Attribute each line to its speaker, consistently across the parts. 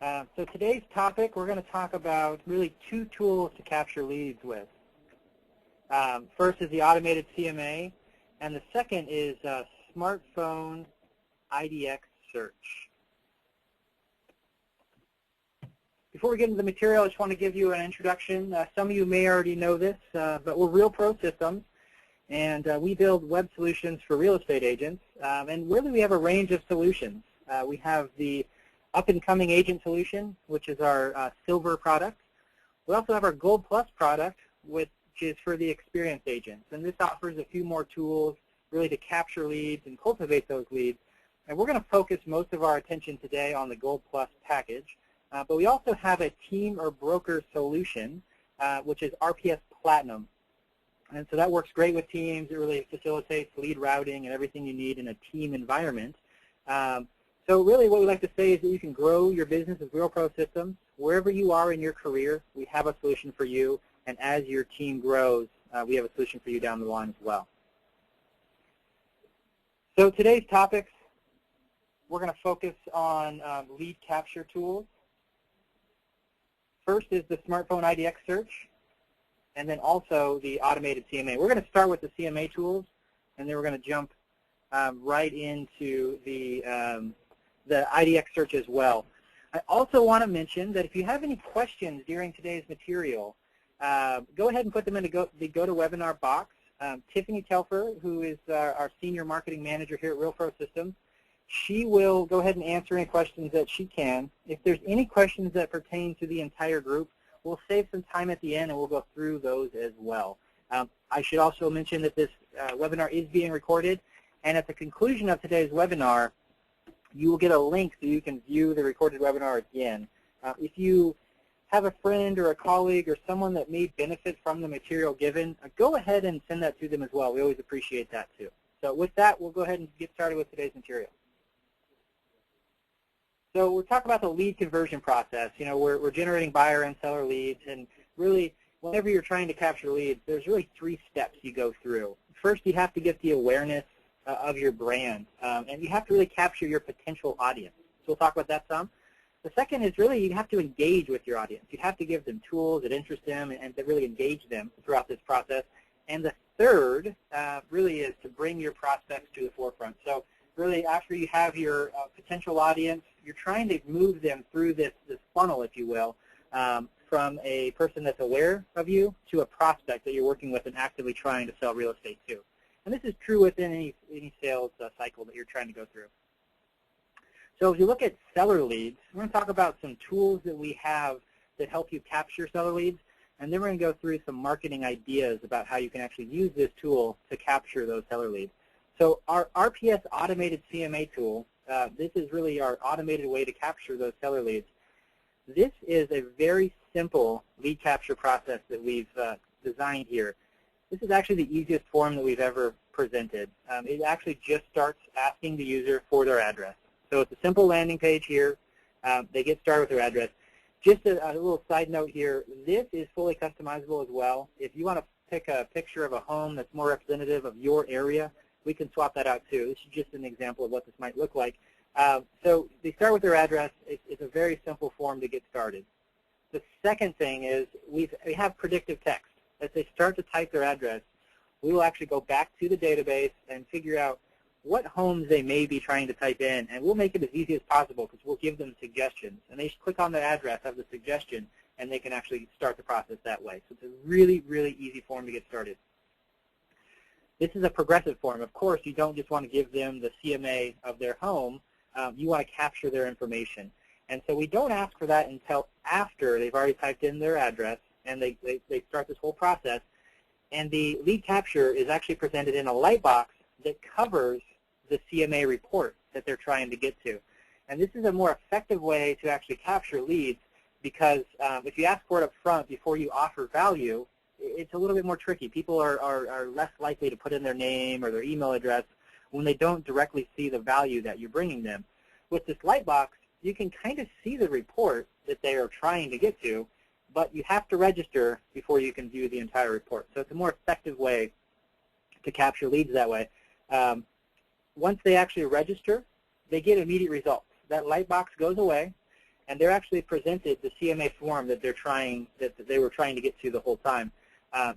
Speaker 1: So today's topic, we're going to talk about really two tools to capture leads with. First is the automated CMA, and the second is smartphone IDX search. Before we get into the material, I just want to give you an introduction. Some of you may already know this, but we're Real Pro Systems, and we build web solutions for real estate agents. And really, we have a range of solutions. We have the up-and-coming agent solution, which is our silver product. We also have our Gold Plus product, which is for the experienced agents. And this offers a few more tools really to capture leads and cultivate those leads. And we're going to focus most of our attention today on the Gold Plus package. But we also have a team or broker solution, which is RPS Platinum. And so that works great with teams. It really facilitates lead routing and everything you need in a team environment. So really what we like to say is that you can grow your business with Real Pro Systems. Wherever you are in your career, we have a solution for you. And as your team grows, we have a solution for you down the line as well. So today's topics, we're going to focus on lead capture tools. First is the smartphone IDX search, and then also the automated CMA. We're going to start with the CMA tools, and then we're going to jump right into the IDX search as well. I also want to mention that if you have any questions during today's material, go ahead and put them in the GoToWebinar box. Tiffany Telfer, who is our Senior Marketing Manager here at Real Pro Systems, she will go ahead and answer any questions that she can. If there's any questions that pertain to the entire group, we'll save some time at the end and we'll go through those as well. I should also mention that this webinar is being recorded, and at the conclusion of today's webinar, you will get a link so you can view the recorded webinar again. If you have a friend or a colleague or someone that may benefit from the material given, go ahead and send that to them as well. We always appreciate that too. So with that, we'll go ahead and get started with today's material. So we're talking about the lead conversion process. You know, we're generating buyer and seller leads, and really, whenever you're trying to capture leads, there's really 3 steps you go through. First, you have to get the awareness of your brand, and you have to really capture your potential audience. So we'll talk about that some. The second is really you have to engage with your audience. You have to give them tools that interest them and that really engage them throughout this process. And the third really is to bring your prospects to the forefront. So really, after you have your potential audience, you're trying to move them through this funnel, if you will, from a person that's aware of you to a prospect that you're working with and actively trying to sell real estate to. And this is true within any sales cycle that you're trying to go through. So if you look at seller leads, we're going to talk about some tools that we have that help you capture seller leads, and then we're going to go through some marketing ideas about how you can actually use this tool to capture those seller leads. So our RPS automated CMA tool, this is really our automated way to capture those seller leads. This is a very simple lead capture process that we've designed here. This is actually the easiest form that we've ever presented. It actually just starts asking the user for their address. So it's a simple landing page here. They get started with their address. Just a little side note here, this is fully customizable as well. If you want to pick a picture of a home that's more representative of your area, we can swap that out too. This is just an example of what this might look like. So they start with their address. It's a very simple form to get started. The second thing is we have predictive text. As they start to type their address, we will actually go back to the database and figure out what homes they may be trying to type in, and we'll make it as easy as possible because we'll give them suggestions. And they just click on the address of the suggestion, and they can actually start the process that way. So it's a really, really easy form to get started. This is a progressive form. Of course, you don't just want to give them the CMA of their home. You want to capture their information. And so we don't ask for that until after they've already typed in their address, and they start this whole process. And the lead capture is actually presented in a light box that covers the CMA report that they're trying to get to. And this is a more effective way to actually capture leads because if you ask for it up front before you offer value, it's a little bit more tricky. People are less likely to put in their name or their email address when they don't directly see the value that you're bringing them. With this light box, you can kind of see the report that they are trying to get to, but you have to register before you can view the entire report. So it's a more effective way to capture leads that way. Once they actually register, they get immediate results. That light box goes away, and they're actually presented the CMA form that they were trying to get to the whole time.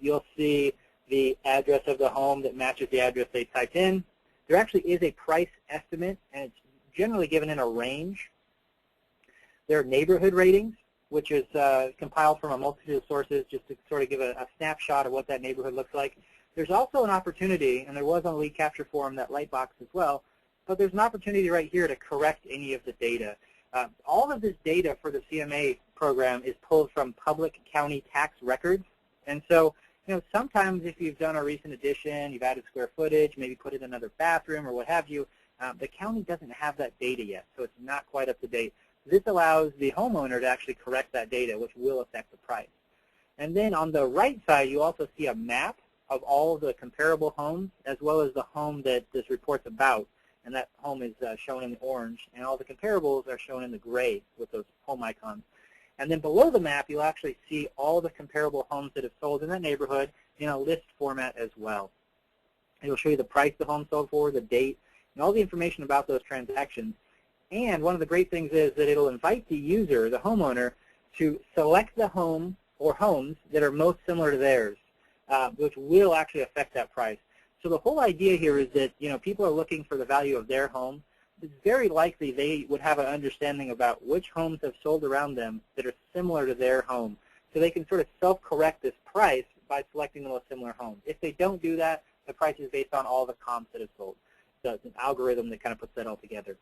Speaker 1: You'll see the address of the home that matches the address they typed in. There actually is a price estimate, and it's generally given in a range. There are neighborhood ratings, which is compiled from a multitude of sources just to sort of give a snapshot of what that neighborhood looks like. There's also an opportunity, and there was on the lead capture form that light box as well, but there's an opportunity right here to correct any of the data. All of this data for the CMA program is pulled from public county tax records, and so sometimes if you've done a recent addition, you've added square footage, maybe put in another bathroom or what have you, the county doesn't have that data yet, so it's not quite up to date. This allows the homeowner to actually correct that data, which will affect the price. And then on the right side, you also see a map of all of the comparable homes, as well as the home that this report's about. And that home is shown in the orange, and all the comparables are shown in the gray with those home icons. And then below the map, you'll actually see all the comparable homes that have sold in that neighborhood in a list format as well. It'll show you the price the home sold for, the date, and all the information about those transactions. And one of the great things is that it'll invite the user, the homeowner, to select the home or homes that are most similar to theirs, which will actually affect that price. So the whole idea here is that people are looking for the value of their home. It's very likely they would have an understanding about which homes have sold around them that are similar to their home. So they can sort of self-correct this price by selecting the most similar home. If they don't do that, the price is based on all the comps that have sold. So it's an algorithm that kind of puts that all together.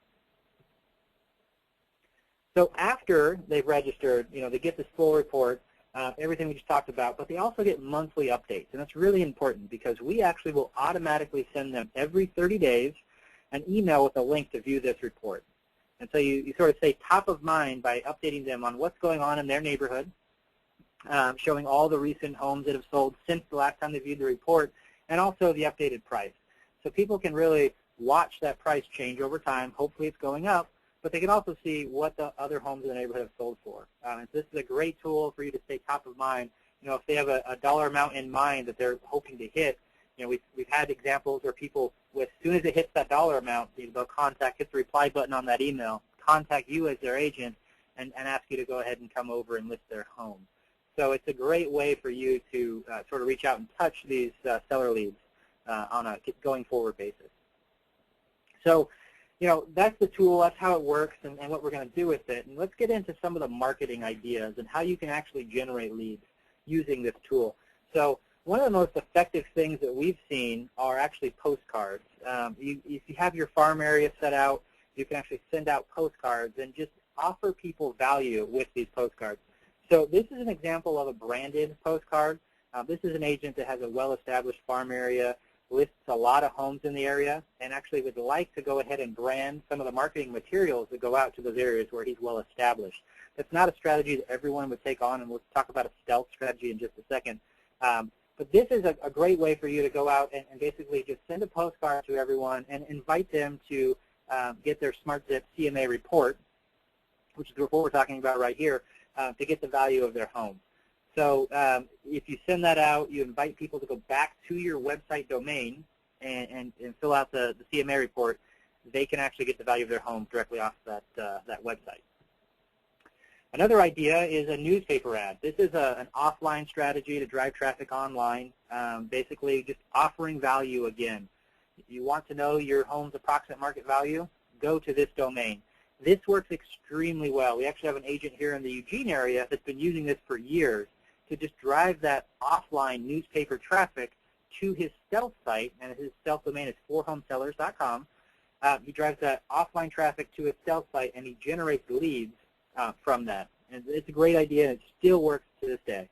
Speaker 1: So after they've registered, they get this full report, everything we just talked about, but they also get monthly updates. And that's really important because we actually will automatically send them every 30 days an email with a link to view this report. And so you sort of stay top of mind by updating them on what's going on in their neighborhood, showing all the recent homes that have sold since the last time they viewed the report, and also the updated price. So people can really watch that price change over time. Hopefully it's going up, but they can also see what the other homes in the neighborhood have sold for. And so this is a great tool for you to stay top of mind. If they have a dollar amount in mind that they're hoping to hit, we've had examples where people, as soon as it hits that dollar amount, they'll hit the reply button on that email, contact you as their agent, and ask you to go ahead and come over and list their home. So it's a great way for you to sort of reach out and touch these seller leads on a going forward basis. So, that's the tool, that's how it works, and what we're going to do with it. And let's get into some of the marketing ideas and how you can actually generate leads using this tool. So one of the most effective things that we've seen are actually postcards. If you have your farm area set out, you can actually send out postcards and just offer people value with these postcards. So this is an example of a branded postcard. This is an agent that has a well-established farm area, lists a lot of homes in the area, and actually would like to go ahead and brand some of the marketing materials that go out to those areas where he's well established. That's not a strategy that everyone would take on, and we'll talk about a stealth strategy in just a second. But this is a great way for you to go out and basically just send a postcard to everyone and invite them to get their SmartZip CMA report, which is the report we're talking about right here, to get the value of their home. So if you send that out, you invite people to go back to your website domain and fill out the CMA report, they can actually get the value of their home directly off that website. Another idea is a newspaper ad. This is an offline strategy to drive traffic online, basically just offering value again. If you want to know your home's approximate market value, go to this domain. This works extremely well. We actually have an agent here in the Eugene area that's been using this for years to just drive that offline newspaper traffic to his stealth site, and his stealth domain is forhomesellers.com. He drives that offline traffic to his stealth site, and he generates leads from that. And it's a great idea, and it still works to this day.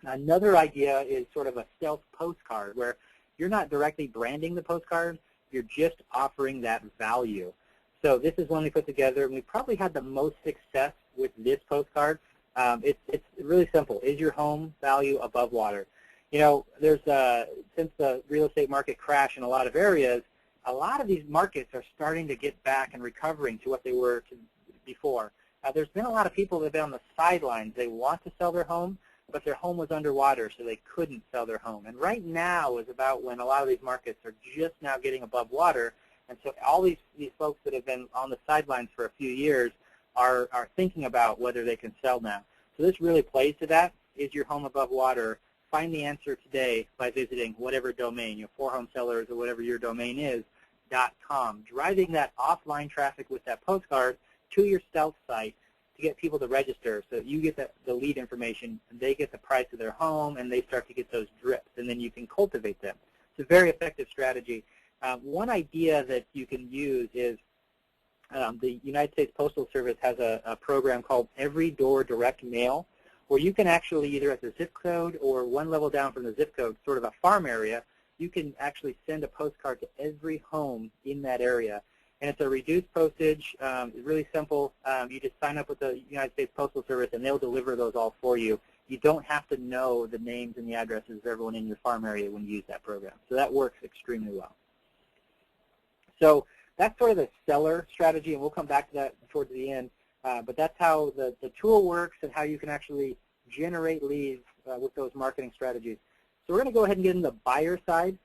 Speaker 1: Another idea is sort of a stealth postcard, where you're not directly branding the postcard, you're just offering that value. So this is one we put together, and we probably had the most success with this postcard. It's really simple. Is your home value above water? There's since the real estate market crashed in a lot of areas, a lot of these markets are starting to get back and recovering to what they were before. There's been a lot of people that have been on the sidelines. They want to sell their home, but their home was underwater, so they couldn't sell their home. And right now is about when a lot of these markets are just now getting above water. And so all these folks that have been on the sidelines for a few years are thinking about whether they can sell now. So this really plays to that. Is your home above water? Find the answer today by visiting whatever domain, For Home Sellers or whatever your domain is, .com. Driving that offline traffic with that postcard to your stealth site to get people to register so that you get the lead information, and they get the price of their home, and they start to get those drips, and then you can cultivate them. It's a very effective strategy. One idea that you can use is the United States Postal Service has a program called Every Door Direct Mail, where you can actually, either at the zip code or one level down from the zip code, sort of a farm area, you can actually send a postcard to every home in that area. And it's a reduced postage. It's really simple. You just sign up with the United States Postal Service, and they'll deliver those all for you. You don't have to know the names and the addresses of everyone in your farm area when you use that program. So that works extremely well. So that's sort of the seller strategy, and we'll come back to that towards the end. But that's how the tool works and how you can actually generate leads with those marketing strategies. So we're going to go ahead and get into the buyer side.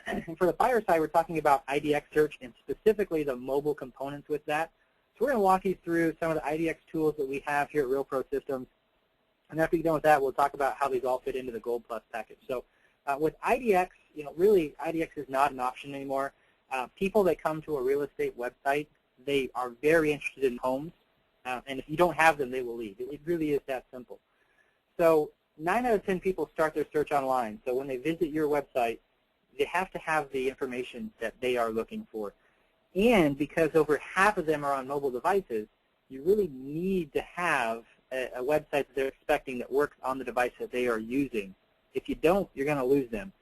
Speaker 1: And for the buyer side, we're talking about IDX search and specifically the mobile components with that. So we're going to walk you through some of the IDX tools that we have here at Real Pro Systems. And after you're done with that, we'll talk about how these all fit into the Gold Plus package. So with IDX, really IDX is not an option anymore. People that come to a real estate website, they are very interested in homes. And if you don't have them, they will leave. It really is that simple. So 9 out of 10 people start their search online. So when they visit your website, they have to have the information that they are looking for. And because over half of them are on mobile devices, you really need to have a website that they're expecting that works on the device that they are using. If you don't, you're going to lose them.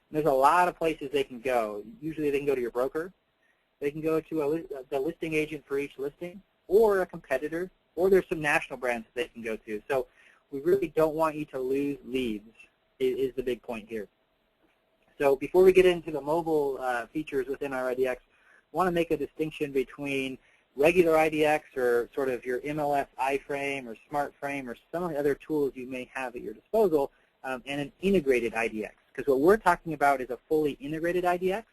Speaker 1: And there's a lot of places they can go. Usually they can go to your broker. They can go to the listing agent for each listing, or a competitor, or there's some national brands that they can go to. So we really don't want you to lose leads is the big point here. So before we get into the mobile features within our IDX, I want to make a distinction between regular IDX or sort of your MLS iframe or SmartFrame or some of the other tools you may have at your disposal and an integrated IDX. Because what we're talking about is a fully integrated IDX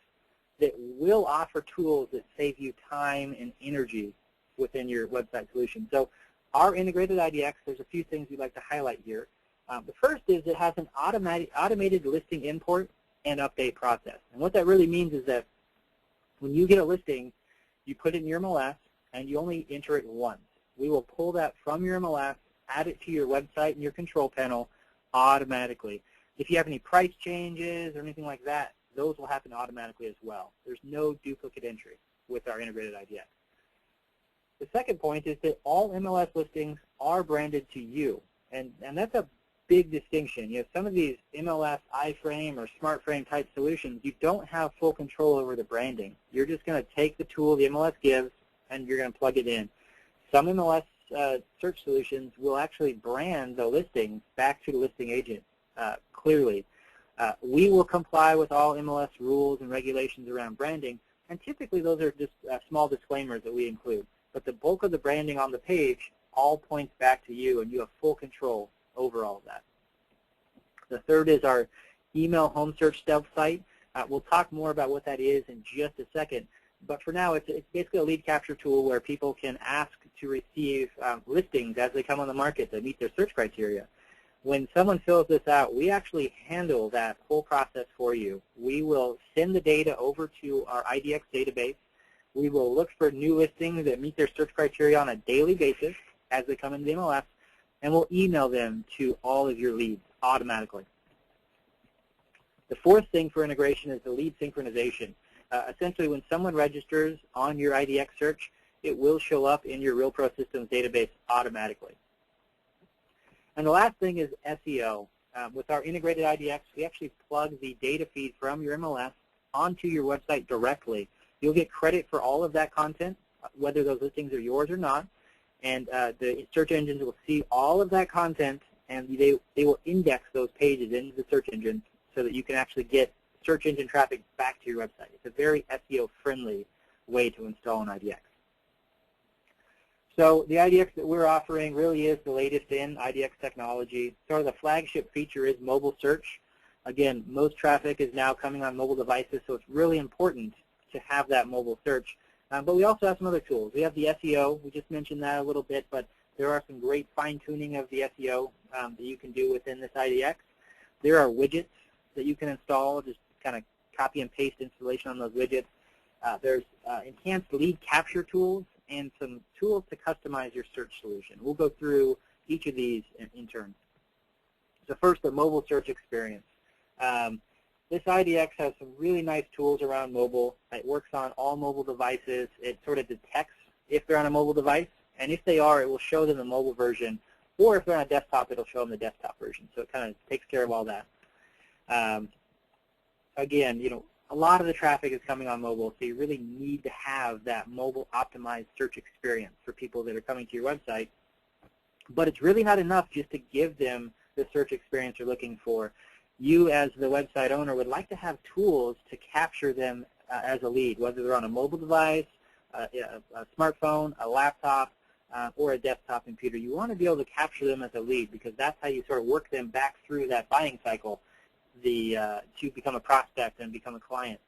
Speaker 1: that will offer tools that save you time and energy within your website solution. So our integrated IDX, there's a few things we'd like to highlight here. The first is it has an automated listing import and update process. And what that really means is that when you get a listing, you put it in your MLS, and you only enter it once. We will pull that from your MLS, add it to your website and your control panel automatically. If you have any price changes or anything like that, those will happen automatically as well. There's no duplicate entry with our integrated IDX. The second point is that all MLS listings are branded to you, and that's a big distinction. Some of these MLS iframe or SmartFrame type solutions, you don't have full control over the branding. You're just going to take the tool the MLS gives and you're going to plug it in. Some MLS search solutions will actually brand the listing back to the listing agent clearly. We will comply with all MLS rules and regulations around branding, and typically those are just small disclaimers that we include. But the bulk of the branding on the page all points back to you, and you have full control over all of that. The third is our email home search stealth site. We'll talk more about what that is in just a second. But for now, it's basically a lead capture tool where people can ask to receive listings as they come on the market that meet their search criteria. When someone fills this out, we actually handle that whole process for you. We will send the data over to our IDX database. We will look for new listings that meet their search criteria on a daily basis as they come into the MLS, and we'll email them to all of your leads automatically. The fourth thing for integration is the lead synchronization. Essentially, when someone registers on your IDX search, it will show up in your Real Pro Systems database automatically. And the last thing is SEO. With our integrated IDX, we actually plug the data feed from your MLS onto your website directly. You'll get credit for all of that content, whether those listings are yours or not. And the search engines will see all of that content, and they will index those pages into the search engine so that you can actually get search engine traffic back to your website. It's a very SEO-friendly way to install an IDX. So the IDX that we're offering really is the latest in IDX technology. Sort of the flagship feature is mobile search. Again, most traffic is now coming on mobile devices, so it's really important to have that mobile search. But we also have some other tools. We have the SEO. We just mentioned that a little bit, but there are some great fine-tuning of the SEO that you can do within this IDX. There are widgets that you can install, just kind of copy and paste installation on those widgets. There's enhanced lead capture tools and some tools to customize your search solution. We'll go through each of these in turn. So first, the mobile search experience. This IDX has some really nice tools around mobile. It works on all mobile devices. It sort of detects if they're on a mobile device, and if they are, it will show them the mobile version, or if they're on a desktop, it'll show them the desktop version. So it kind of takes care of all that. Again, you know, a lot of the traffic is coming on mobile, so you really need to have that mobile optimized search experience for people that are coming to your website. But it's really not enough just to give them the search experience you're looking for. You, as the website owner, would like to have tools to capture them as a lead, whether they're on a mobile device, a smartphone, a laptop, or a desktop computer. You want to be able to capture them as a lead because that's how you sort of work them back through that buying cycle to become a prospect and become a client.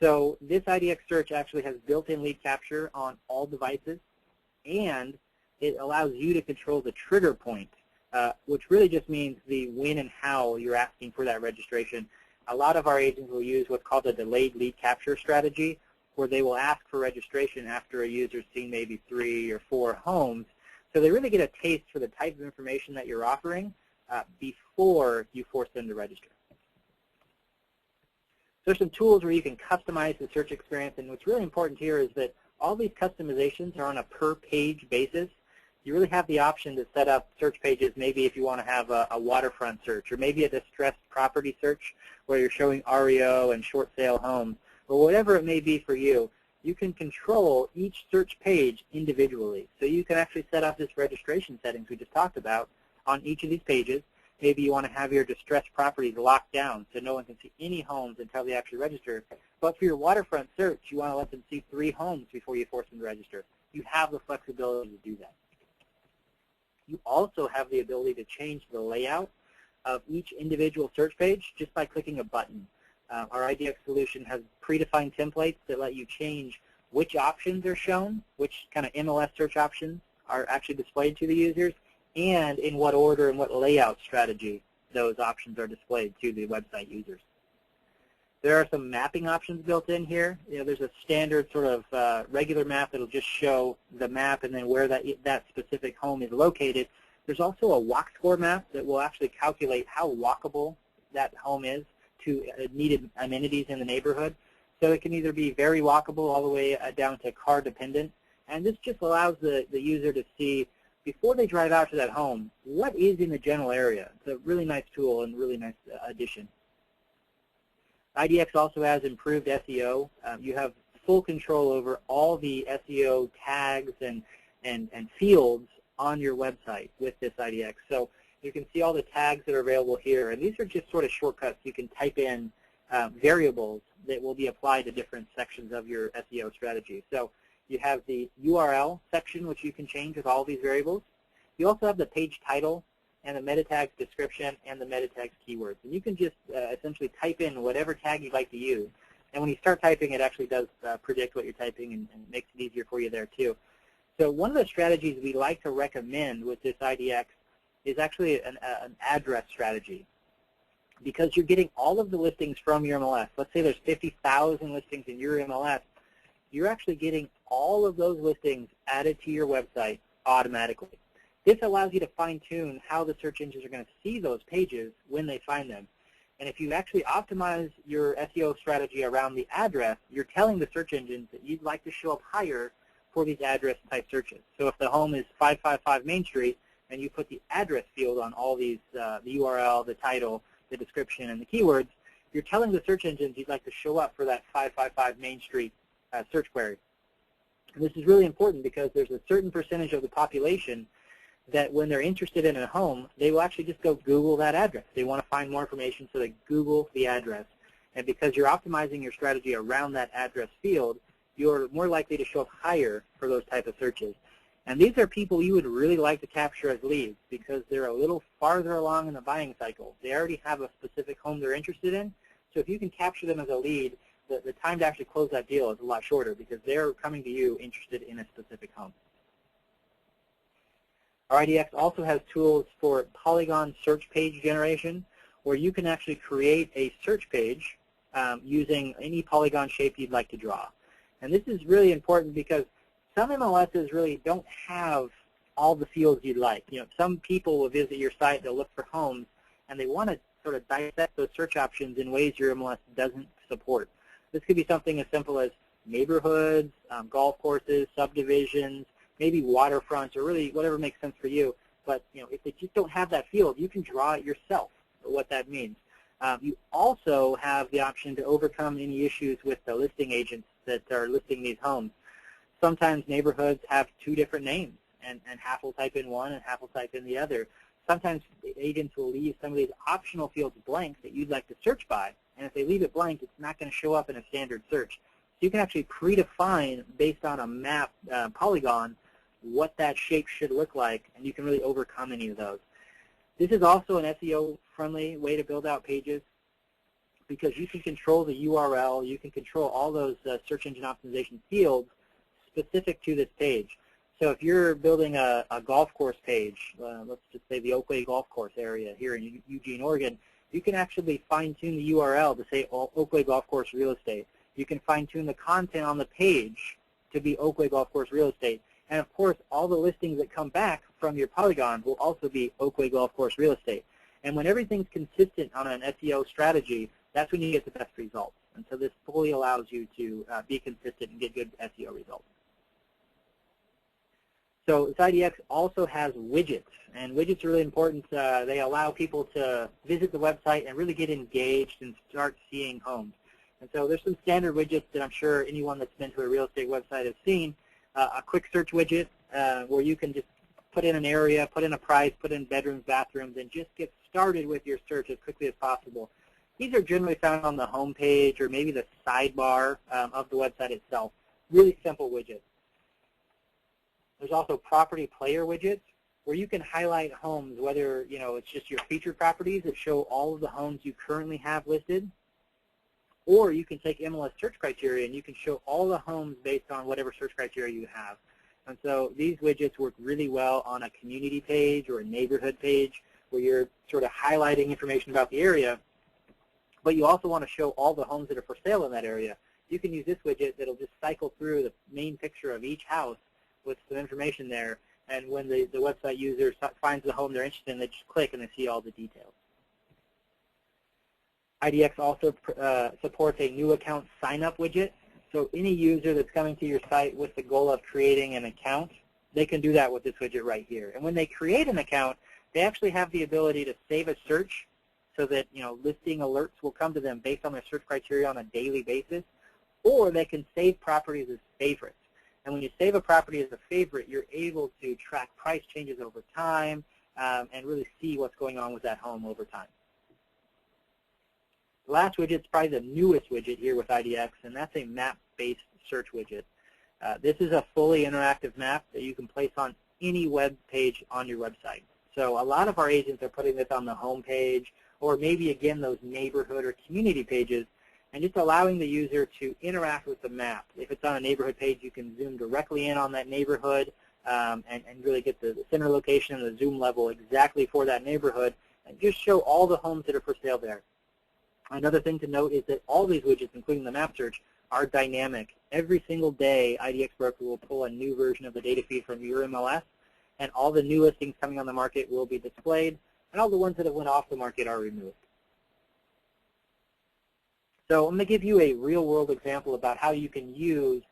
Speaker 1: So this IDX search actually has built-in lead capture on all devices, and it allows you to control the trigger point, which really just means the when and how you're asking for that registration. A lot of our agents will use what's called a delayed lead capture strategy, where they will ask for registration after a user's seen maybe 3 or 4 homes. So they really get a taste for the type of information that you're offering before you force them to register. There's some tools where you can customize the search experience, and what's really important here is that all these customizations are on a per-page basis. You really have the option to set up search pages, maybe if you want to have a waterfront search, or maybe a distressed property search where you're showing REO and short sale homes, or whatever it may be for you. You can control each search page individually. So you can actually set up this registration settings we just talked about on each of these pages. Maybe you want to have your distressed properties locked down so no one can see any homes until they actually register. But for your waterfront search, you want to let them see 3 homes before you force them to register. You have the flexibility to do that. You also have the ability to change the layout of each individual search page just by clicking a button. Our IDX solution has predefined templates that let you change which options are shown, which kind of MLS search options are actually displayed to the users, and in what order and what layout strategy those options are displayed to the website users. There are some mapping options built in here. You know, there's a standard sort of regular map that will just show the map and then where that specific home is located. There's also a walk score map that will actually calculate how walkable that home is to needed amenities in the neighborhood. So it can either be very walkable all the way down to car dependent. And this just allows the user to see, before they drive out to that home, what is in the general area. It's a really nice tool and really nice addition. IDX also has improved SEO. You have full control over all the SEO tags and fields on your website with this IDX. So you can see all the tags that are available here, and these are just sort of shortcuts. You can type in variables that will be applied to different sections of your SEO strategy. So you have the URL section, which you can change with all these variables. You also have the page title and the meta tags description and the meta tags keywords. And you can just essentially type in whatever tag you'd like to use. And when you start typing, it actually does predict what you're typing and makes it easier for you there too. So one of the strategies we like to recommend with this IDX is actually an address strategy, because you're getting all of the listings from your MLS. Let's say there's 50,000 listings in your MLS. You're actually getting all of those listings added to your website automatically. This allows you to fine-tune how the search engines are going to see those pages when they find them. And if you actually optimize your SEO strategy around the address, you're telling the search engines that you'd like to show up higher for these address-type searches. So if the home is 555 Main Street, and you put the address field on all these, the URL, the title, the description, and the keywords, you're telling the search engines you'd like to show up for that 555 Main Street search query. And this is really important because there's a certain percentage of the population that when they're interested in a home, they will actually just go Google that address. They want to find more information, so they Google the address. And because you're optimizing your strategy around that address field, you're more likely to show up higher for those type of searches. And these are people you would really like to capture as leads because they're a little farther along in the buying cycle. They already have a specific home they're interested in. So if you can capture them as a lead, the time to actually close that deal is a lot shorter because they're coming to you interested in a specific home. Our IDX also has tools for polygon search page generation, where you can actually create a search page using any polygon shape you'd like to draw. And this is really important because some MLSs really don't have all the fields you'd like. You know, some people will visit your site, they'll look for homes, and they want to sort of dissect those search options in ways your MLS doesn't support. This could be something as simple as neighborhoods, golf courses, subdivisions, maybe waterfronts, or really whatever makes sense for you. But you know, if they just don't have that field, you can draw it yourself, what that means. You also have the option to overcome any issues with the listing agents that are listing these homes. Sometimes neighborhoods have two different names, and half will type in one and half will type in the other. Sometimes agents will leave some of these optional fields blank that you'd like to search by, and if they leave it blank, it's not going to show up in a standard search. So you can actually predefine, based on a map polygon, what that shape should look like, and you can really overcome any of those. This is also an SEO-friendly way to build out pages because you can control the URL, you can control all those search engine optimization fields specific to this page. So if you're building a golf course page, let's just say the Oakway Golf Course area here in Eugene, Oregon, you can actually fine-tune the URL to say Oakway Golf Course Real Estate. You can fine-tune the content on the page to be Oakway Golf Course Real Estate. And of course, all the listings that come back from your polygon will also be Oakway Golf Course Real Estate. And when everything's consistent on an SEO strategy, that's when you get the best results. And so this fully allows you to be consistent and get good SEO results. So this IDX also has widgets, and widgets are really important. They allow people to visit the website and really get engaged and start seeing homes. And so there's some standard widgets that I'm sure anyone that's been to a real estate website has seen. A quick search widget where you can just put in an area, put in a price, put in bedrooms, bathrooms, and just get started with your search as quickly as possible. These are generally found on the home page or maybe the sidebar of the website itself. Really simple widgets. There's also property player widgets where you can highlight homes, whether it's just your featured properties that show all of the homes you currently have listed, or you can take MLS search criteria and you can show all the homes based on whatever search criteria you have. And so these widgets work really well on a community page or a neighborhood page where you're sort of highlighting information about the area, but you also want to show all the homes that are for sale in that area. You can use this widget that'll just cycle through the main picture of each house with some information there, and when the website user finds the home they're interested in, they just click and they see all the details. IDX also supports a new account sign-up widget. So any user that's coming to your site with the goal of creating an account, they can do that with this widget right here. And when they create an account, they actually have the ability to save a search so that listing alerts will come to them based on their search criteria on a daily basis, or they can save properties as favorites. And when you save a property as a favorite, you're able to track price changes over time and really see what's going on with that home over time. The last widget is probably the newest widget here with IDX, and that's a map-based search widget. This is a fully interactive map that you can place on any web page on your website. So a lot of our agents are putting this on the home page, or maybe, again, those neighborhood or community pages, and just allowing the user to interact with the map. If it's on a neighborhood page, you can zoom directly in on that neighborhood and really get the center location and the zoom level exactly for that neighborhood, and just show all the homes that are for sale there. Another thing to note is that all these widgets, including the map search, are dynamic. Every single day, IDX Broker will pull a new version of the data feed from your MLS, and all the new listings coming on the market will be displayed, and all the ones that have went off the market are removed. So I'm going to give you a real-world example about how you can use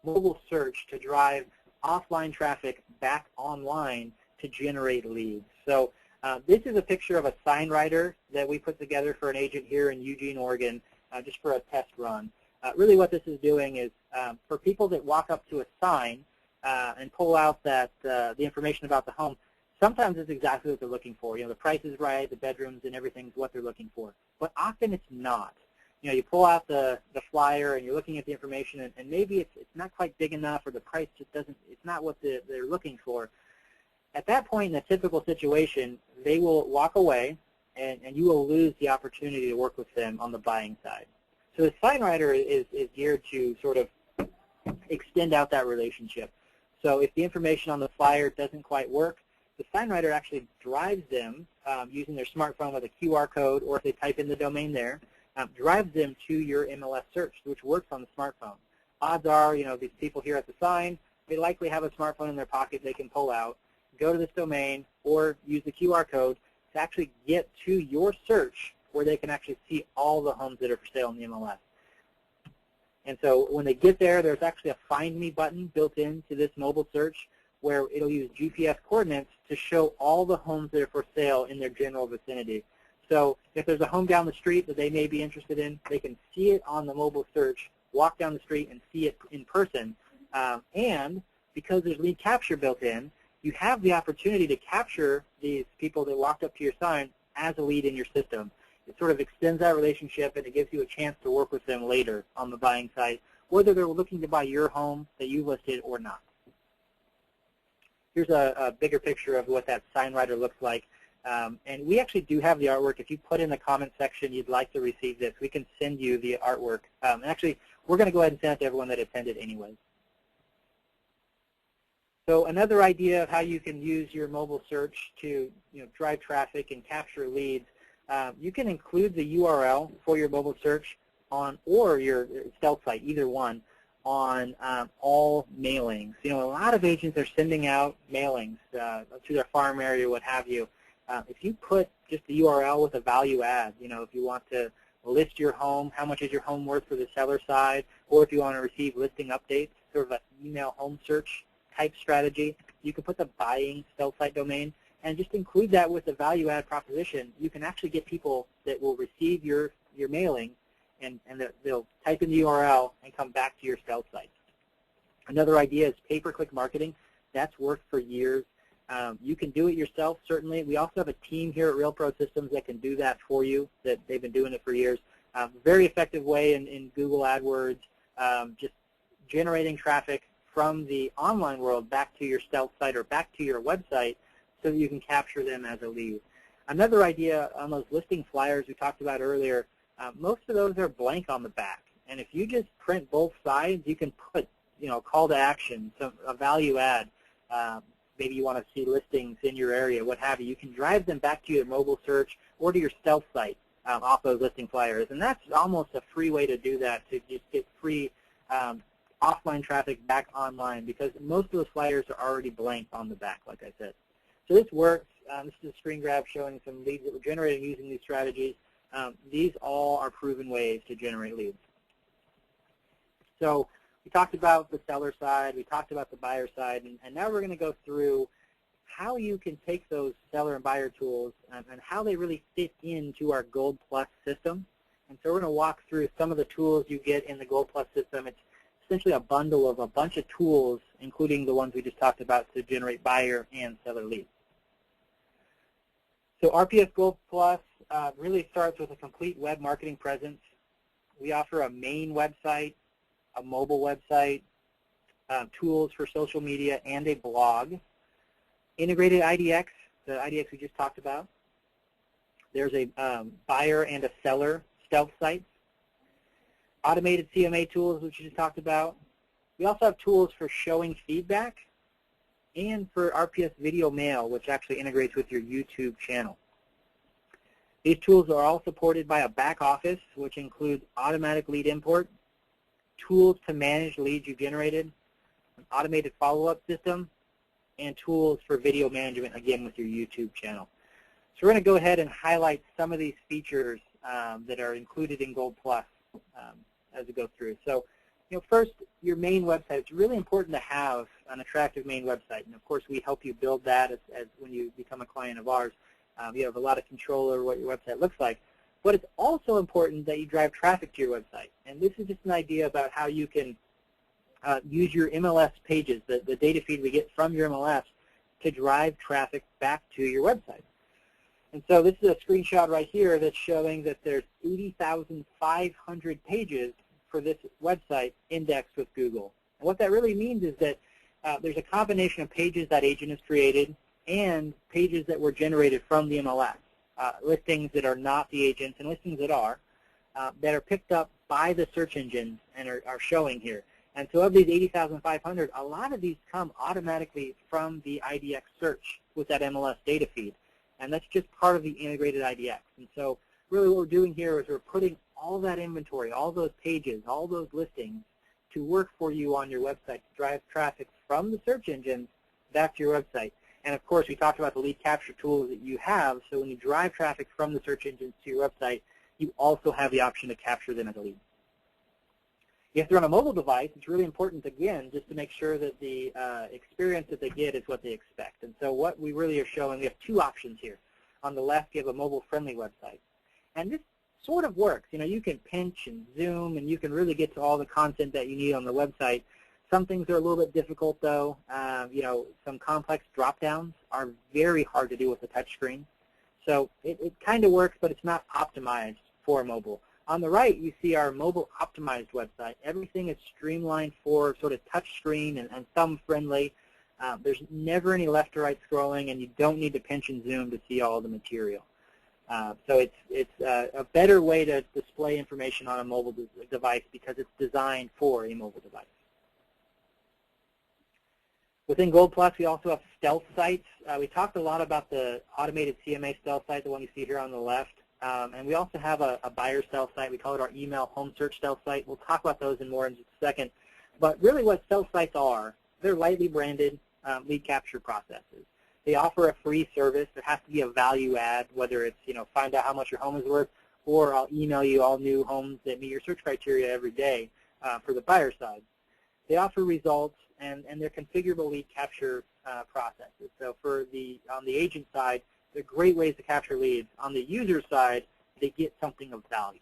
Speaker 1: mobile search to drive offline traffic back online to generate leads. So this is a picture of a sign writer that we put together for an agent here in Eugene, Oregon, just for a test run. Really what this is doing is for people that walk up to a sign and pull out the information about the home, sometimes it's exactly what they're looking for. The price is right, the bedrooms and everything's what they're looking for. But often it's not. You pull out the flyer and you're looking at the information, and maybe it's not quite big enough, or the price just it's not what they're looking for. At that point, in a typical situation, they will walk away, and you will lose the opportunity to work with them on the buying side. So the sign writer is geared to sort of extend out that relationship. So if the information on the flyer doesn't quite work, the sign writer actually drives them using their smartphone with a QR code, or if they type in the domain there, drives them to your MLS search, which works on the smartphone. Odds are, these people here at the sign, they likely have a smartphone in their pocket they can pull out, go to this domain, or use the QR code to actually get to your search where they can actually see all the homes that are for sale in the MLS. And so when they get there, there's actually a Find Me button built into this mobile search where it'll use GPS coordinates to show all the homes that are for sale in their general vicinity. So if there's a home down the street that they may be interested in, they can see it on the mobile search, walk down the street and see it in person. And because there's lead capture built in, you have the opportunity to capture these people that walked up to your sign as a lead in your system. It sort of extends that relationship, and it gives you a chance to work with them later on the buying site, whether they're looking to buy your home that you listed or not. Here's a bigger picture of what that sign writer looks like. And we actually do have the artwork. If you put in the comment section you'd like to receive this, we can send you the artwork. And actually, we're going to go ahead and send it to everyone that attended anyway. So another idea of how you can use your mobile search to drive traffic and capture leads, you can include the URL for your mobile search or your stealth site, either one, on all mailings. A lot of agents are sending out mailings to their farm area, what have you. If you put just the URL with a value add, if you want to list your home, how much is your home worth for the seller side, or if you want to receive listing updates, sort of an email home search type strategy, you can put the buying stealth site domain and just include that with the value add proposition. You can actually get people that will receive your mailing, and they'll type in the URL and come back to your stealth site. Another idea is pay-per-click marketing. That's worked for years. You can do it yourself, certainly. We also have a team here at Real Pro Systems that can do that for you, that they've been doing it for years. Very effective way in Google AdWords, just generating traffic from the online world back to your stealth site or back to your website so that you can capture them as a lead. Another idea on those listing flyers we talked about earlier, most of those are blank on the back. And if you just print both sides, you can put call to action, a value add. Maybe you want to see listings in your area, what have you. You can drive them back to your mobile search or to your stealth site off those listing flyers. And that's almost a free way to do that, to just get free offline traffic back online, because most of those flyers are already blank on the back, like I said. So this works. This is a screen grab showing some leads that were generated using these strategies. These all are proven ways to generate leads. So we talked about the seller side, we talked about the buyer side, and now we're going to go through how you can take those seller and buyer tools and how they really fit into our Gold Plus system. And so we're going to walk through some of the tools you get in the Gold Plus system. It's essentially a bundle of a bunch of tools, including the ones we just talked about, to generate buyer and seller leads. So RPS Gold Plus really starts with a complete web marketing presence. We offer a main website, a mobile website, tools for social media, and a blog. Integrated IDX, the IDX we just talked about. There's a buyer and a seller stealth site. Automated CMA tools, which we just talked about. We also have tools for showing feedback and for RPS Video Mail, which actually integrates with your YouTube channel. These tools are all supported by a back office, which includes automatic lead import, tools to manage leads you generated, an automated follow-up system, and tools for video management, again, with your YouTube channel. So we're going to go ahead and highlight some of these features that are included in Gold Plus as we go through. So, first, your main website. It's really important to have an attractive main website, and of course, we help you build that as when you become a client of ours. You have a lot of control over what your website looks like. But it's also important that you drive traffic to your website. And this is just an idea about how you can use your MLS pages, the data feed we get from your MLS, to drive traffic back to your website. And so this is a screenshot right here that's showing that there's 80,500 pages for this website indexed with Google. And what that really means is that there's a combination of pages that agent has created and pages that were generated from the MLS, listings that are not the agents and listings that are picked up by the search engines and are showing here. And so of these 80,500, a lot of these come automatically from the IDX search with that MLS data feed. And that's just part of the integrated IDX. And so really what we're doing here is we're putting all that inventory, all those pages, all those listings to work for you on your website to drive traffic from the search engines back to your website. And of course, we talked about the lead capture tools that you have. So when you drive traffic from the search engines to your website, you also have the option to capture them as a lead. If they're on a mobile device, it's really important, again, just to make sure that the experience that they get is what they expect. And so what we really are showing, we have two options here. On the left, you have a mobile-friendly website. And this sort of works. You know, you can pinch and zoom, and you can really get to all the content that you need on the website. Some things are a little bit difficult, though. You know, some complex drop-downs are very hard to do with the touch screen. So it kind of works, but it's not optimized for mobile. On the right, you see our mobile-optimized website. Everything is streamlined for sort of touch screen and thumb-friendly. There's never any left or right scrolling, and you don't need to pinch and zoom to see all the material. So it's a better way to display information on a mobile device because it's designed for a mobile device. Within Gold Plus, we also have stealth sites. We talked a lot about the automated CMA stealth site, the one you see here on the left. And we also have a buyer stealth site. We call it our email home search stealth site. We'll talk about those in more in just a second. But really what stealth sites are, they're lightly branded lead capture processes. They offer a free service. There has to be a value add, whether it's, you know, find out how much your home is worth, or I'll email you all new homes that meet your search criteria every day for the buyer side. They offer results, and they're configurable lead capture processes. So for on the agent side, they're great ways to capture leads. On the user side, they get something of value.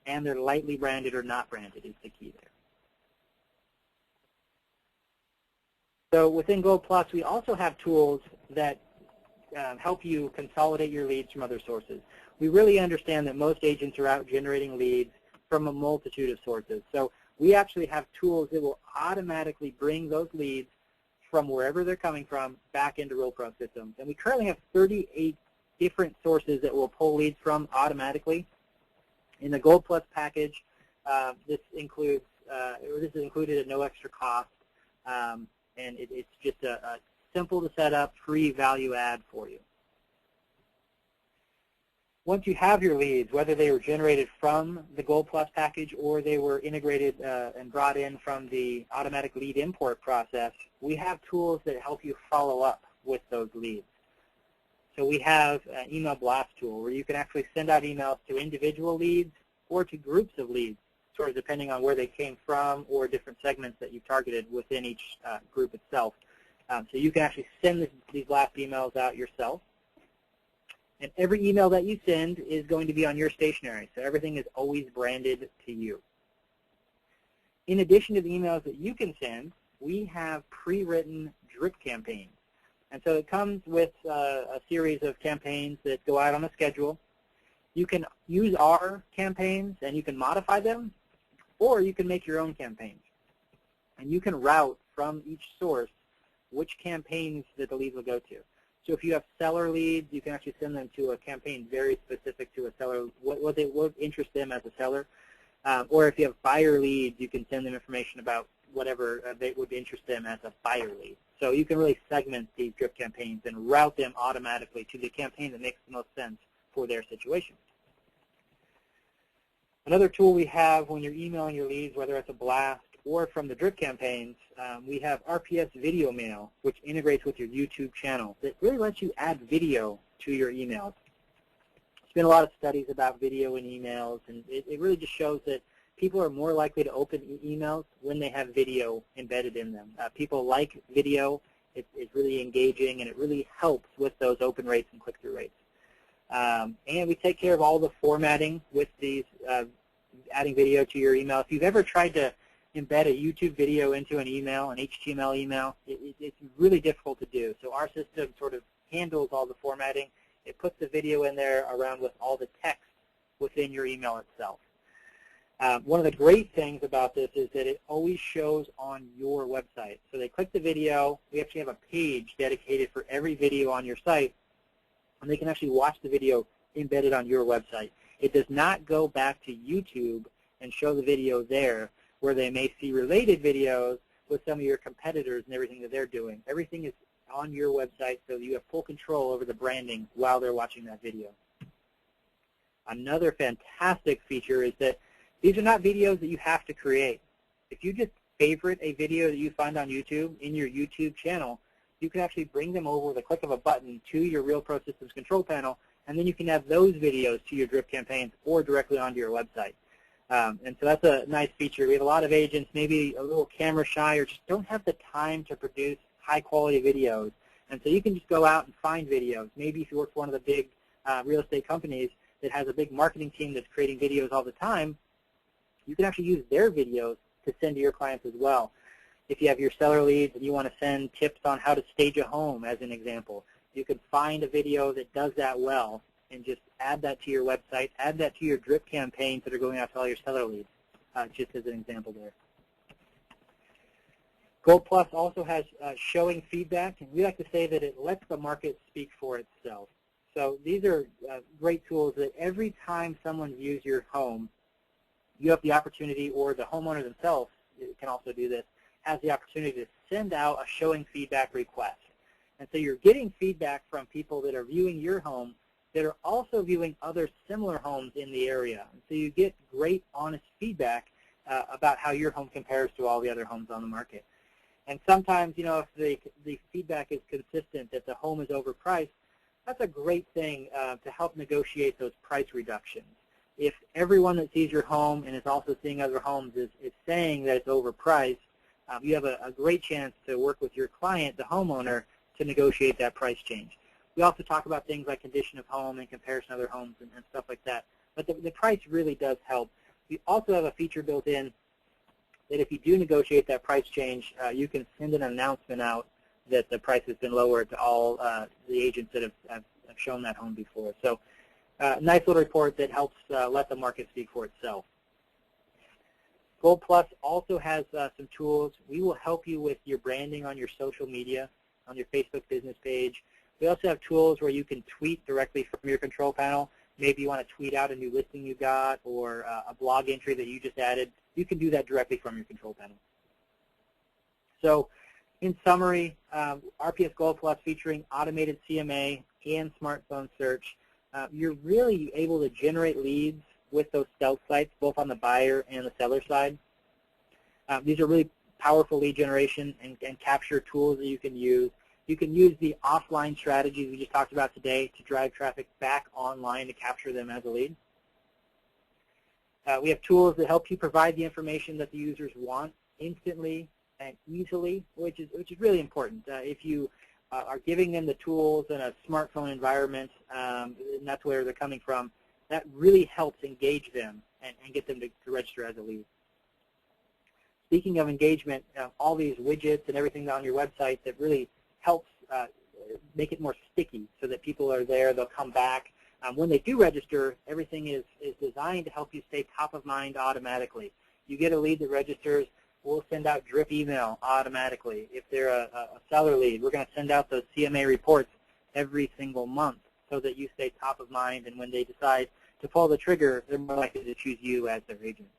Speaker 1: And they're lightly branded or not branded is the key there. So within Gold Plus, we also have tools that help you consolidate your leads from other sources. We really understand that most agents are out generating leads from a multitude of sources. So we actually have tools that will automatically bring those leads from wherever they're coming from back into RealPro systems. And we currently have 38 different sources that will pull leads from automatically. In the Gold Plus package, this is included at no extra cost, and it's just a simple to set up, free value add for you. Once you have your leads, whether they were generated from the Gold Plus package or they were integrated and brought in from the automatic lead import process, we have tools that help you follow up with those leads. So we have an email blast tool where you can actually send out emails to individual leads or to groups of leads, sort of depending on where they came from or different segments that you targeted within each group itself. So you can actually send these blast emails out yourself. And every email that you send is going to be on your stationery, so everything is always branded to you. In addition to the emails that you can send, we have pre-written drip campaigns. And so it comes with a series of campaigns that go out on a schedule. You can use our campaigns and you can modify them, or you can make your own campaigns. And you can route from each source which campaigns that the leads will go to. So if you have seller leads, you can actually send them to a campaign very specific to a seller, what interests them as a seller. Or if you have buyer leads, you can send them information about whatever they would interest them as a buyer lead. So you can really segment these drip campaigns and route them automatically to the campaign that makes the most sense for their situation. Another tool we have when you're emailing your leads, whether it's a blast or from the drip campaigns, we have RPS Video Mail, which integrates with your YouTube channel. It really lets you add video to your emails. There's been a lot of studies about video in emails, and it really just shows that people are more likely to open emails when they have video embedded in them. People like video. It's really engaging, and it really helps with those open rates and click-through rates. And we take care of all the formatting with these, adding video to your email. If you've ever tried to embed a YouTube video into an email, an HTML email, it's really difficult to do. So our system sort of handles all the formatting. It puts the video in there around with all the text within your email itself. One of the great things about this is that it always shows on your website. So they click the video. We actually have a page dedicated for every video on your site, and they can actually watch the video embedded on your website. It does not go back to YouTube and show the video there, where they may see related videos with some of your competitors and everything that they're doing. Everything is on your website, so you have full control over the branding while they're watching that video. Another fantastic feature is that these are not videos that you have to create. If you just favorite a video that you find on YouTube in your YouTube channel, you can actually bring them over with a click of a button to your Real Pro Systems control panel, and then you can add those videos to your drip campaigns or directly onto your website. And so that's a nice feature. We have a lot of agents maybe a little camera shy or just don't have the time to produce high-quality videos. And so you can just go out and find videos. Maybe if you work for one of the big real estate companies that has a big marketing team that's creating videos all the time, you can actually use their videos to send to your clients as well. If you have your seller leads and you want to send tips on how to stage a home, as an example, you can find a video that does that well and just add that to your website, add that to your drip campaigns that are going out to all your seller leads, just as an example there. Gold Plus also has showing feedback, and we like to say that it lets the market speak for itself. So these are great tools that every time someone views your home, you have the opportunity, or the homeowner themselves can also do this, has the opportunity to send out a showing feedback request. And so you're getting feedback from people that are viewing your home that are also viewing other similar homes in the area. And so you get great, honest feedback about how your home compares to all the other homes on the market. And sometimes, you know, if the feedback is consistent that the home is overpriced, that's a great thing to help negotiate those price reductions. If everyone that sees your home and is also seeing other homes is saying that it's overpriced, you have a great chance to work with your client, the homeowner, to negotiate that price change. We also talk about things like condition of home in comparison to other homes and stuff like that. But the price really does help. We also have a feature built in that if you do negotiate that price change, you can send an announcement out that the price has been lowered to all the agents that have shown that home before. So nice little report that helps let the market speak for itself. Gold Plus also has some tools. We will help you with your branding on your social media, on your Facebook business page. We also have tools where you can tweet directly from your control panel. Maybe you want to tweet out a new listing you got or a blog entry that you just added. You can do that directly from your control panel. So in summary, RPS Gold Plus featuring automated CMA and smartphone search, you're really able to generate leads with those stealth sites, both on the buyer and the seller side. These are really powerful lead generation and capture tools that you can use. You can use the offline strategies we just talked about today to drive traffic back online to capture them as a lead. We have tools that help you provide the information that the users want instantly and easily, which is really important. If you are giving them the tools in a smartphone environment, and that's where they're coming from, that really helps engage them and get them to register as a lead. Speaking of engagement, all these widgets and everything on your website that really helps make it more sticky so that people are there, they'll come back. When they do register, everything is designed to help you stay top of mind automatically. You get a lead that registers, we'll send out drip email automatically. If they're a seller lead, we're going to send out those CMA reports every single month so that you stay top of mind, and when they decide to pull the trigger, they're more likely to choose you as their agent.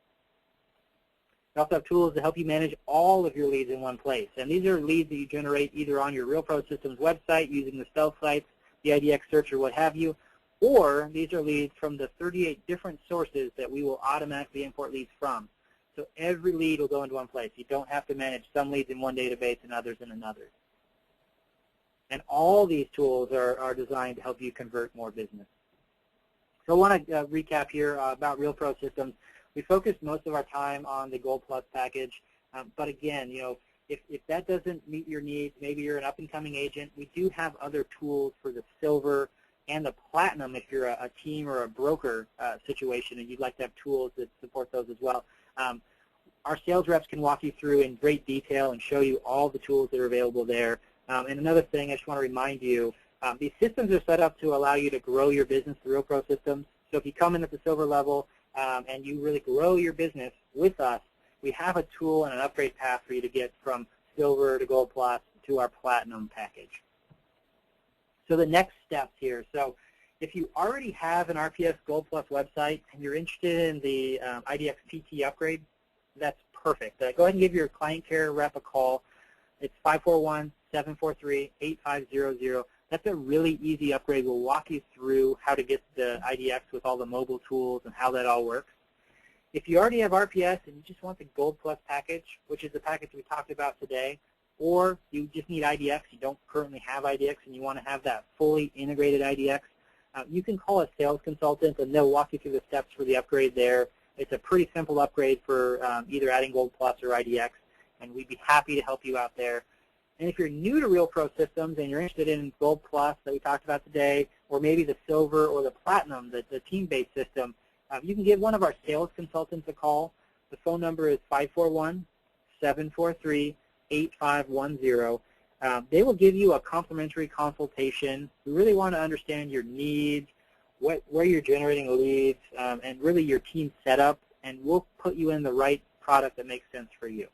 Speaker 1: We also have tools to help you manage all of your leads in one place. And these are leads that you generate either on your Real Pro Systems website using the stealth sites, the IDX search, or what have you, or these are leads from the 38 different sources that we will automatically import leads from. So every lead will go into one place. You don't have to manage some leads in one database and others in another. And all these tools are designed to help you convert more business. So I want to recap here about Real Pro Systems. We focus most of our time on the Gold Plus package, but again, you know, if that doesn't meet your needs, maybe you're an up-and-coming agent, we do have other tools for the Silver and the Platinum if you're a team or a broker situation and you'd like to have tools that support those as well. Our sales reps can walk you through in great detail and show you all the tools that are available there. And another thing I just want to remind you, these systems are set up to allow you to grow your business through Real Pro Systems. So if you come in at the Silver level, and you really grow your business with us, we have a tool and an upgrade path for you to get from Silver to Gold Plus to our Platinum package. So the next steps here. So If you already have an RPS Gold Plus website and you're interested in the IDX PT upgrade, that's perfect. Go ahead and give your client care rep a call. It's 541-743-8500. That's a really easy upgrade. We'll walk you through how to get the IDX with all the mobile tools and how that all works. If you already have RPS and you just want the Gold Plus package, which is the package we talked about today, or you just need IDX, you don't currently have IDX and you want to have that fully integrated IDX, you can call a sales consultant and they'll walk you through the steps for the upgrade there. It's a pretty simple upgrade for either adding Gold Plus or IDX, and we'd be happy to help you out there. And if you're new to Real Pro Systems and you're interested in Gold Plus that we talked about today, or maybe the Silver or the Platinum, the team-based system, you can give one of our sales consultants a call. The phone number is 541-743-8510. They will give you a complimentary consultation. We really want to understand your needs, where you're generating leads, and really your team setup, and we'll put you in the right product that makes sense for you.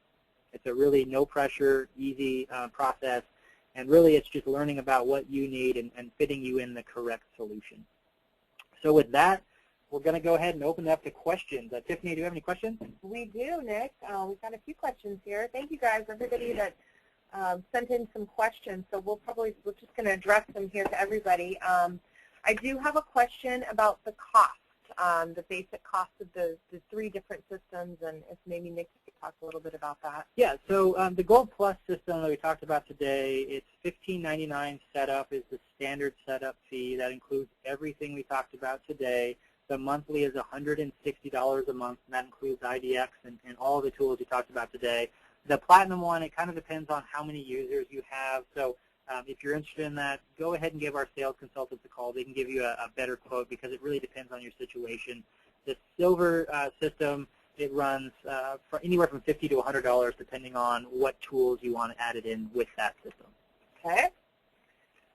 Speaker 1: It's a really no-pressure, easy process, and really it's just learning about what you need and fitting you in the correct solution. So with that, we're going to go ahead and open it up to questions. Tiffany, do you have any questions?
Speaker 2: We do, Nick. We've got a few questions here. Thank you guys, everybody that sent in some questions. So we're just going to address them here to everybody. I do have a question about the cost, the basic cost of the three different systems, and if maybe Nick could talk a little bit about that.
Speaker 1: Yeah, so the Gold Plus system that we talked about today, it's $15.99 setup is the standard setup fee. That includes everything we talked about today. The monthly is $160 a month, and that includes IDX and all the tools we talked about today. The Platinum one, it kind of depends on how many users you have. So if you're interested in that, go ahead and give our sales consultants a call. They can give you a better quote because it really depends on your situation. The Silver system, it runs for anywhere from $50 to $100 depending on what tools you want added in with that system.
Speaker 2: Okay.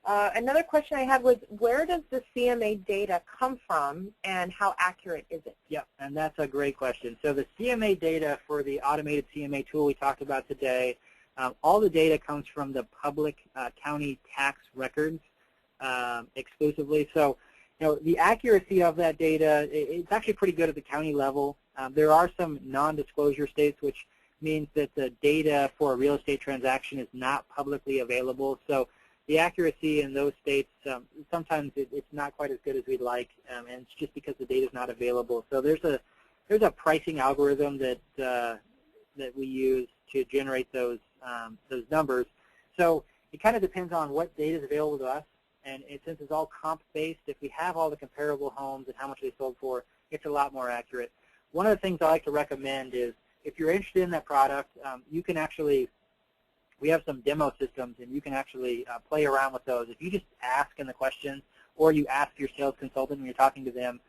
Speaker 2: Another question I had was, where does the CMA data come from and how accurate is it?
Speaker 1: Yep, and that's a great question. So the CMA data for the automated CMA tool we talked about today, all the data comes from the public county tax records exclusively. So, the accuracy of that data, it's actually pretty good at the county level. There are some non-disclosure states, which means that the data for a real estate transaction is not publicly available. So the accuracy in those states, sometimes it's not quite as good as we'd like, and it's just because the data is not available. So there's a pricing algorithm that we use to generate those numbers. So it kind of depends on what data is available to us, and since it's all comp-based, if we have all the comparable homes and how much they sold for, it's a lot more accurate. One of the things I like to recommend is if you're interested in that product, you can actually, we have some demo systems, and you can actually play around with those. If you just ask in the questions, or you ask your sales consultant when you're talking to them,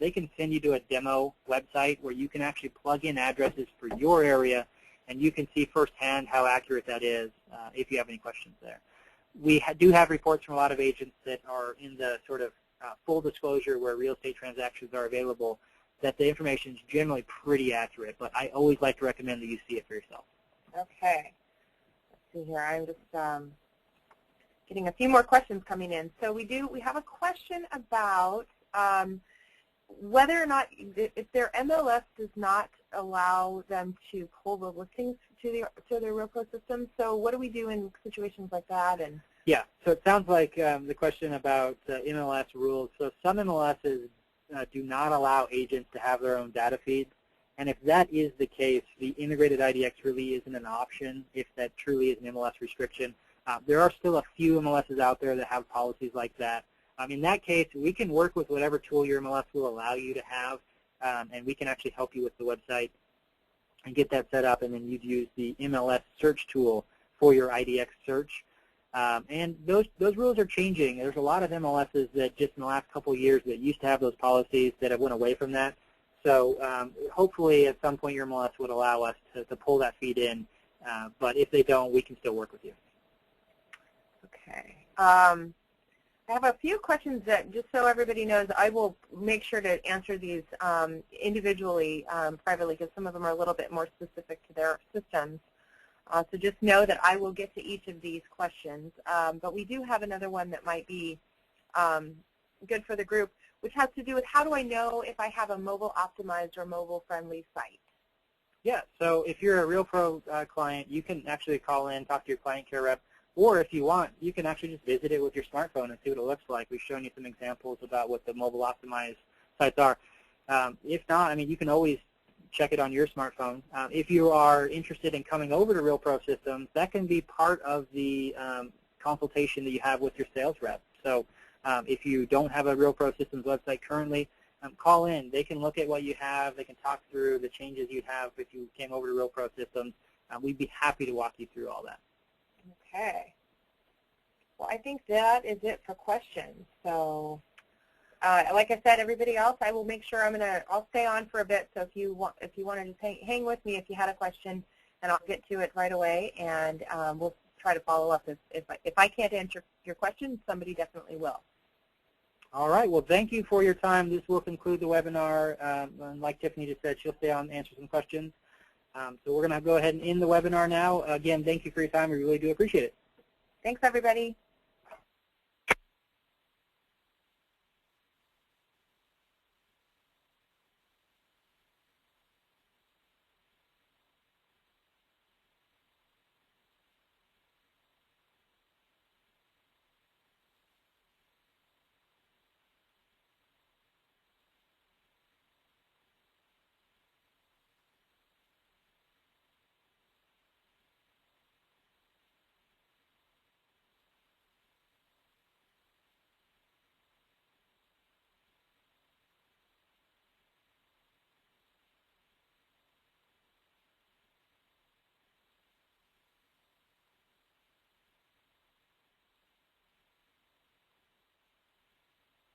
Speaker 1: they can send you to a demo website where you can actually plug in addresses for your area, and you can see firsthand how accurate that is if you have any questions there. We do have reports from a lot of agents that are in the sort of full disclosure where real estate transactions are available, that the information is generally pretty accurate, but I always like to recommend that you see it for yourself.
Speaker 2: Okay. See here, I'm just getting a few more questions coming in. So we have a question about whether or not, if their MLS does not allow them to pull the listings to their Real Pro system, so what do we do in situations like that? And
Speaker 1: yeah, so it sounds like the question about MLS rules. So some MLSs do not allow agents to have their own data feeds. And if that is the case, the integrated IDX really isn't an option if that truly is an MLS restriction. There are still a few MLSs out there that have policies like that. In that case, we can work with whatever tool your MLS will allow you to have, and we can actually help you with the website and get that set up, and then you'd use the MLS search tool for your IDX search. And those rules are changing. There's a lot of MLSs that just in the last couple of years that used to have those policies that have went away from that. So hopefully at some point your MLS would allow us to pull that feed in, but if they don't, we can still work with you.
Speaker 2: Okay. I have a few questions that, just so everybody knows, I will make sure to answer these individually, privately, because some of them are a little bit more specific to their systems. So just know that I will get to each of these questions. But we do have another one that might be good for the group, which has to do with how do I know if I have a mobile optimized or mobile friendly site?
Speaker 1: Yeah, so if you're a RealPro client, you can actually call in, talk to your client care rep, or if you want, you can actually just visit it with your smartphone and see what it looks like. We've shown you some examples about what the mobile optimized sites are. If not, I mean, you can always check it on your smartphone. If you are interested in coming over to RealPro Systems, that can be part of the consultation that you have with your sales rep. So if you don't have a RealPro Systems website currently, call in. They can look at what you have. They can talk through the changes you'd have if you came over to RealPro Systems. We'd be happy to walk you through all that.
Speaker 2: Okay. Well, I think that is it for questions. So, like I said, everybody else, I will make sure I'll stay on for a bit. So if you want to just hang with me if you had a question, and I'll get to it right away, and we'll try to follow up. If I can't answer your question, somebody definitely will.
Speaker 1: All right. Well, thank you for your time. This will conclude the webinar. And like Tiffany just said, she'll stay on and answer some questions. So we're going to go ahead and end the webinar now. Again, thank you for your time. We really do appreciate it.
Speaker 2: Thanks, everybody.